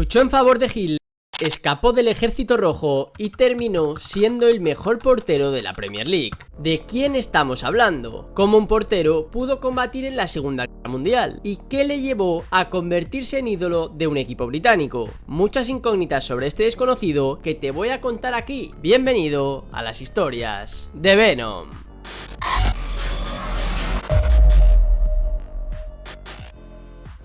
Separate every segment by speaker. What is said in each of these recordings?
Speaker 1: Luchó en favor de Hitler, escapó del Ejército Rojo y terminó siendo el mejor portero de la Premier League. ¿De quién estamos hablando? ¿Cómo un portero pudo combatir en la Segunda Guerra Mundial? ¿Y qué le llevó a convertirse en ídolo de un equipo británico? Muchas incógnitas sobre este desconocido que te voy a contar aquí. Bienvenido a las historias de Venom.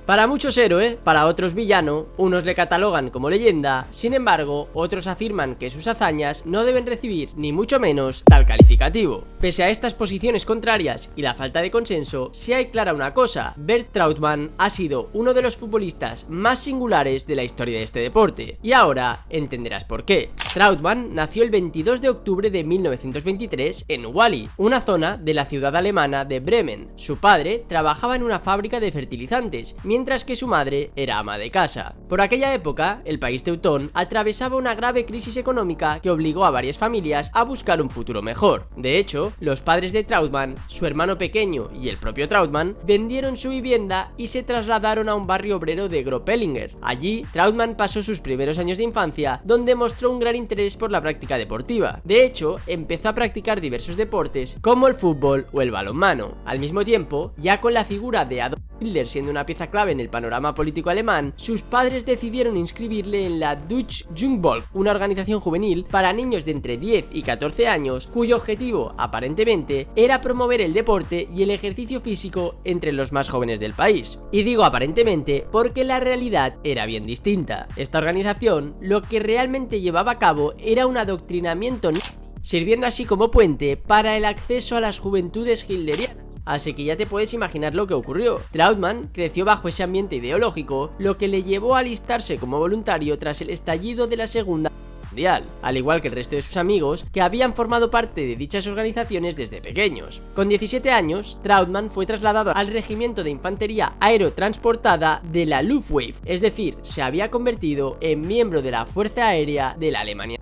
Speaker 1: Para muchos héroe, para otros villano, unos le catalogan como leyenda, sin embargo, otros afirman que sus hazañas no deben recibir ni mucho menos tal calificativo. Pese a estas posiciones contrarias y la falta de consenso, sí hay clara una cosa: Bernd Trautmann ha sido uno de los futbolistas más singulares de la historia de este deporte, y ahora entenderás por qué. Trautmann nació el 22 de octubre de 1923 en Wally, una zona de la ciudad alemana de Bremen. Su padre trabajaba en una fábrica de fertilizantes, mientras que su madre era ama de casa. Por aquella época, el país teutón atravesaba una grave crisis económica que obligó a varias familias a buscar un futuro mejor. De hecho, los padres de Trautmann, su hermano pequeño y el propio Trautmann vendieron su vivienda y se trasladaron a un barrio obrero de Gropellinger. Allí, Trautmann pasó sus primeros años de infancia, donde mostró un gran interés por la práctica deportiva. De hecho, empezó a practicar diversos deportes como el fútbol o el balonmano. Al mismo tiempo, ya con la figura de Adolf Hitler siendo una pieza clave en el panorama político alemán, sus padres decidieron inscribirle en la Deutsche Jungvolk, una organización juvenil para niños de entre 10 y 14 años, cuyo objetivo, aparentemente, era promover el deporte y el ejercicio físico entre los más jóvenes del país. Y digo aparentemente porque la realidad era bien distinta. Esta organización lo que realmente llevaba a cabo era un adoctrinamiento nazi, sirviendo así como puente para el acceso a las juventudes hitlerianas. Así que ya te puedes imaginar lo que ocurrió. Trautmann creció bajo ese ambiente ideológico, lo que le llevó a alistarse como voluntario tras el estallido de la Segunda Guerra Mundial, al igual que el resto de sus amigos que habían formado parte de dichas organizaciones desde pequeños. Con 17 años, Trautmann fue trasladado al regimiento de infantería aerotransportada de la Luftwaffe, es decir, se había convertido en miembro de la Fuerza Aérea de la Alemania,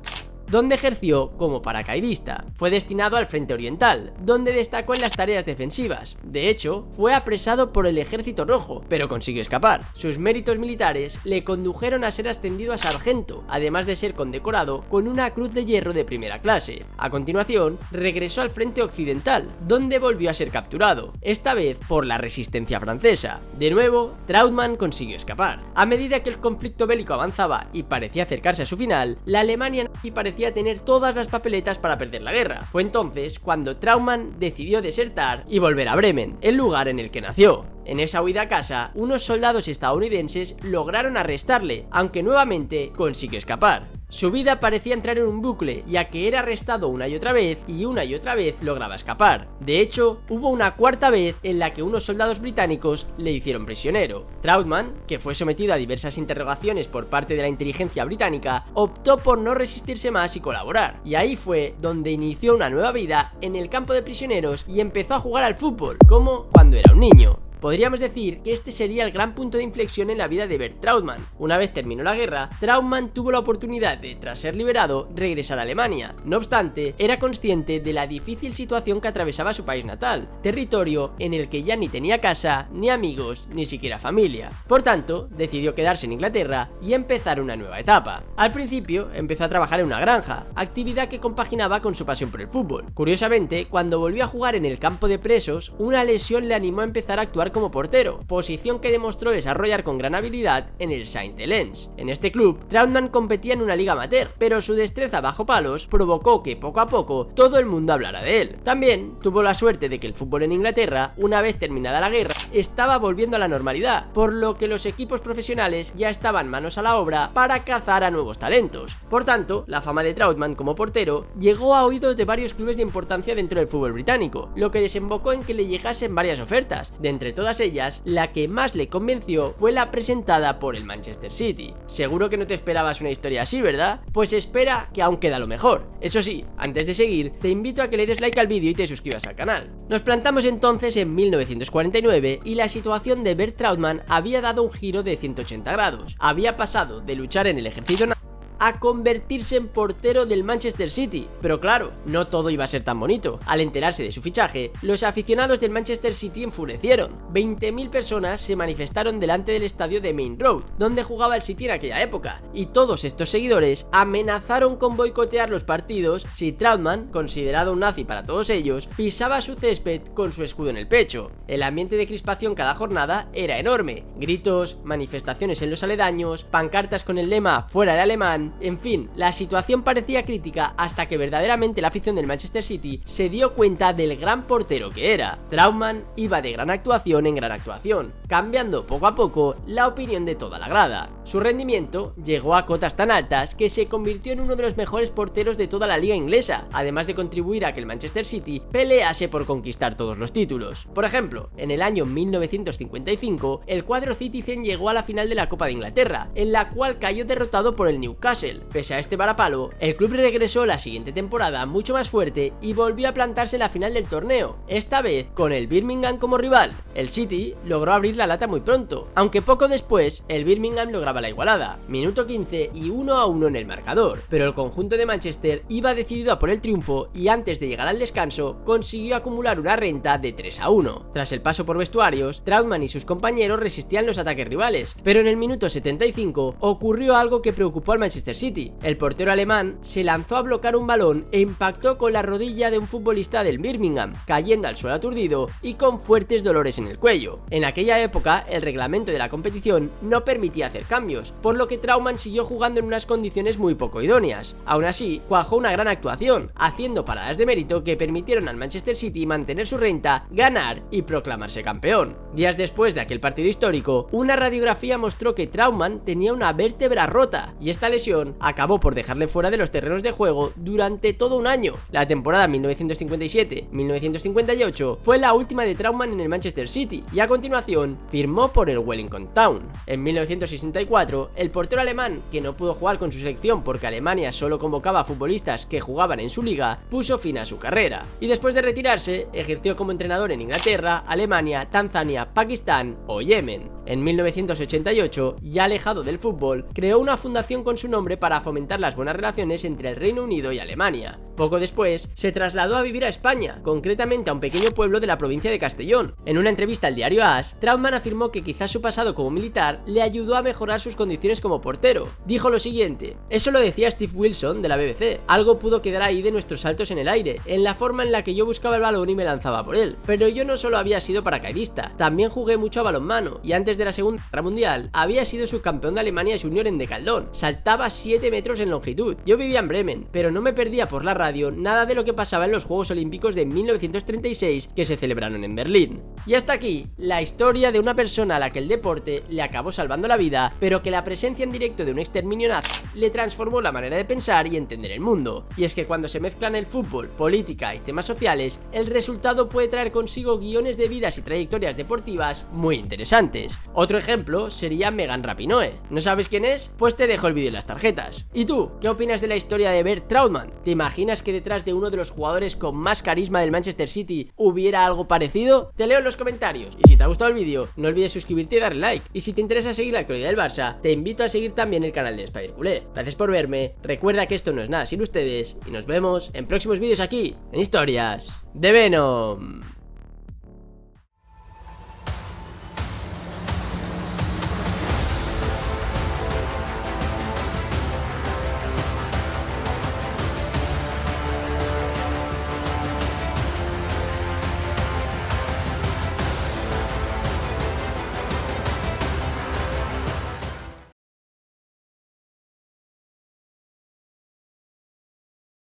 Speaker 1: donde ejerció como paracaidista. Fue destinado al Frente Oriental, donde destacó en las tareas defensivas. De hecho, fue apresado por el Ejército Rojo, pero consiguió escapar. Sus méritos militares le condujeron a ser ascendido a sargento, además de ser condecorado con una Cruz de Hierro de primera clase. A continuación, regresó al Frente Occidental, donde volvió a ser capturado, esta vez por la resistencia francesa. De nuevo, Trautmann consiguió escapar. A medida que el conflicto bélico avanzaba y parecía acercarse a su final, la Alemania nazi parecía tener todas las papeletas para perder la guerra. Fue entonces cuando Trautmann decidió desertar y volver a Bremen, el lugar en el que nació. En esa huida a casa, unos soldados estadounidenses lograron arrestarle, aunque nuevamente consiguió escapar. Su vida parecía entrar en un bucle, ya que era arrestado una y otra vez lograba escapar. De hecho, hubo una cuarta vez en la que unos soldados británicos le hicieron prisionero. Trautmann, que fue sometido a diversas interrogaciones por parte de la inteligencia británica, optó por no resistirse más y colaborar. Y ahí fue donde inició una nueva vida en el campo de prisioneros y empezó a jugar al fútbol, como cuando era un niño. Podríamos decir que este sería el gran punto de inflexión en la vida de Bernd Trautmann. Una vez terminó la guerra, Trautmann tuvo la oportunidad de, tras ser liberado, regresar a Alemania. No obstante, era consciente de la difícil situación que atravesaba su país natal, territorio en el que ya ni tenía casa, ni amigos, ni siquiera familia. Por tanto, decidió quedarse en Inglaterra y empezar una nueva etapa. Al principio, empezó a trabajar en una granja, actividad que compaginaba con su pasión por el fútbol. Curiosamente, cuando volvió a jugar en el campo de presos, una lesión le animó a empezar a actuar como portero, posición que demostró desarrollar con gran habilidad en el Saint-Helens. En este club, Trautmann competía en una liga amateur, pero su destreza bajo palos provocó que poco a poco todo el mundo hablara de él. También tuvo la suerte de que el fútbol en Inglaterra, una vez terminada la guerra, estaba volviendo a la normalidad, por lo que los equipos profesionales ya estaban manos a la obra para cazar a nuevos talentos. Por tanto, la fama de Trautmann como portero llegó a oídos de varios clubes de importancia dentro del fútbol británico, lo que desembocó en que le llegasen varias ofertas. De entre todas ellas, la que más le convenció fue la presentada por el Manchester City. Seguro que no te esperabas una historia así, ¿verdad? Pues espera, que aún queda lo mejor. Eso sí, antes de seguir, te invito a que le des like al vídeo y te suscribas al canal. Nos plantamos entonces en 1949 y la situación de Bernd Trautmann había dado un giro de 180 grados. Había pasado de luchar en el ejército nazi a convertirse en portero del Manchester City. Pero claro, no todo iba a ser tan bonito. Al enterarse de su fichaje, los aficionados del Manchester City enfurecieron. 20.000 personas se manifestaron delante del estadio de Main Road, donde jugaba el City en aquella época, y todos estos seguidores amenazaron con boicotear los partidos si Trautmann, considerado un nazi para todos ellos, pisaba su césped con su escudo en el pecho. El ambiente de crispación cada jornada era enorme: gritos, manifestaciones en los aledaños, pancartas con el lema "fuera el alemán", en fin, la situación parecía crítica hasta que verdaderamente la afición del Manchester City se dio cuenta del gran portero que era. Trautmann iba de gran actuación en gran actuación, cambiando poco a poco la opinión de toda la grada. Su rendimiento llegó a cotas tan altas que se convirtió en uno de los mejores porteros de toda la liga inglesa, además de contribuir a que el Manchester City pelease por conquistar todos los títulos. Por ejemplo, en el año 1955, el cuadro Citizen llegó a la final de la Copa de Inglaterra, en la cual cayó derrotado por el Newcastle. Pese a este varapalo, el club regresó la siguiente temporada mucho más fuerte y volvió a plantarse en la final del torneo, esta vez con el Birmingham como rival. El City logró abrir la lata muy pronto, aunque poco después el Birmingham lograba la igualada, minuto 15 y 1-1 en el marcador, pero el conjunto de Manchester iba decidido a por el triunfo y antes de llegar al descanso consiguió acumular una renta de 3-1. Tras el paso por vestuarios, Trautmann y sus compañeros resistían los ataques rivales, pero en el minuto 75 ocurrió algo que preocupó al Manchester City. El portero alemán se lanzó a bloquear un balón e impactó con la rodilla de un futbolista del Birmingham, cayendo al suelo aturdido y con fuertes dolores en el cuello. En aquella época, el reglamento de la competición no permitía hacer cambios, por lo que Trautmann siguió jugando en unas condiciones muy poco idóneas. Aún así, cuajó una gran actuación, haciendo paradas de mérito que permitieron al Manchester City mantener su renta, ganar y proclamarse campeón. Días después de aquel partido histórico, una radiografía mostró que Trautmann tenía una vértebra rota, y esta lesión acabó por dejarle fuera de los terrenos de juego durante todo un año. La temporada 1957-1958 fue la última de Trautmann en el Manchester City, y a continuación firmó por el Wellington Town. En 1964, el portero alemán, que no pudo jugar con su selección porque Alemania solo convocaba a futbolistas que jugaban en su liga, puso fin a su carrera, y después de retirarse, ejerció como entrenador en Inglaterra, Alemania, Tanzania, Pakistán o Yemen. En 1988, ya alejado del fútbol, creó una fundación con su nombre para fomentar las buenas relaciones entre el Reino Unido y Alemania. Poco después, se trasladó a vivir a España, concretamente a un pequeño pueblo de la provincia de Castellón. En una entrevista al diario AS, Trautmann afirmó que quizás su pasado como militar le ayudó a mejorar sus condiciones como portero. Dijo lo siguiente: "Eso lo decía Steve Wilson de la BBC, algo pudo quedar ahí de nuestros saltos en el aire, en la forma en la que yo buscaba el balón y me lanzaba por él. Pero yo no solo había sido paracaidista, también jugué mucho a balonmano, y antes de la Segunda Guerra Mundial había sido subcampeón de Alemania Junior en decaldón, saltaba 7 metros en longitud. Yo vivía en Bremen, pero no me perdía por la radio nada de lo que pasaba en los Juegos Olímpicos de 1936 que se celebraron en Berlín". Y hasta aquí la historia de una persona a la que el deporte le acabó salvando la vida, pero que la presencia en directo de un exterminio nazi le transformó la manera de pensar y entender el mundo. Y es que cuando se mezclan el fútbol, política y temas sociales, el resultado puede traer consigo guiones de vidas y trayectorias deportivas muy interesantes. Otro ejemplo sería Megan Rapinoe. ¿No sabes quién es? Pues te dejo el vídeo en las tarjetas. ¿Y tú? ¿Qué opinas de la historia de Bert Trautmann? ¿Te imaginas que detrás de uno de los jugadores con más carisma del Manchester City hubiera algo parecido? Te leo en los comentarios, y si te ha gustado el vídeo, no olvides suscribirte y darle like. Y si te interesa seguir la actualidad del Barça, te invito a seguir también el canal de Spider Culé. Gracias por verme, recuerda que esto no es nada sin ustedes, y nos vemos en próximos vídeos aquí, en Historias de Venom.